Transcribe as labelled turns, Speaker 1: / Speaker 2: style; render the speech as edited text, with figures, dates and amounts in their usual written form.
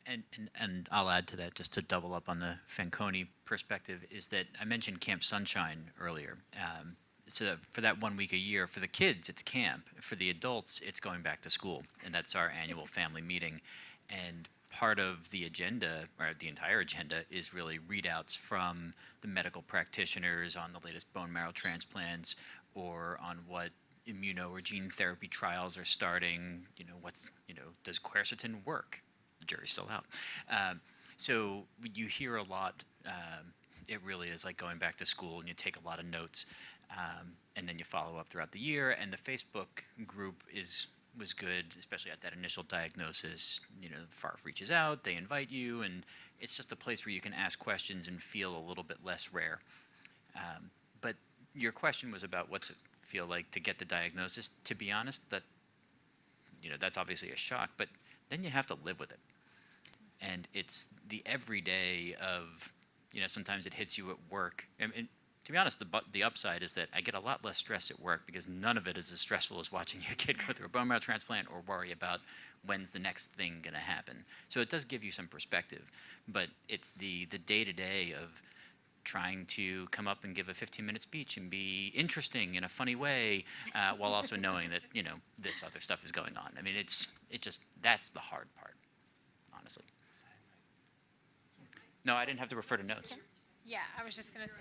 Speaker 1: And I'll add to that, just to double up on the Fanconi perspective, is that I mentioned Camp Sunshine earlier. So that for that 1 week a year, for the kids, it's camp. For the adults, it's going back to school, and that's our annual family meeting. And part of the agenda, or the entire agenda, is really readouts from the medical practitioners on the latest bone marrow transplants, or on what immuno or gene therapy trials are starting. Does quercetin work? The jury's still out. So you hear a lot. It really is like going back to school, and you take a lot of notes, and then you follow up throughout the year. And the Facebook group was good, especially at that initial diagnosis. FARF reaches out, they invite you, and it's just a place where you can ask questions and feel a little bit less rare. But your question was about what's it feel like to get the diagnosis. To be honest, that's obviously a shock, but then you have to live with it. And it's the everyday of, sometimes it hits you at work. And to be honest, the upside is that I get a lot less stress at work, because none of it is as stressful as watching your kid go through a bone marrow transplant or worry about when's the next thing going to happen. So it does give you some perspective, but it's the day-to-day of trying to come up and give a 15-minute speech and be interesting in a funny way, while also knowing that, this other stuff is going on. I mean, that's the hard part, honestly. No, I didn't have to refer to notes.
Speaker 2: Yeah, I was just going to say.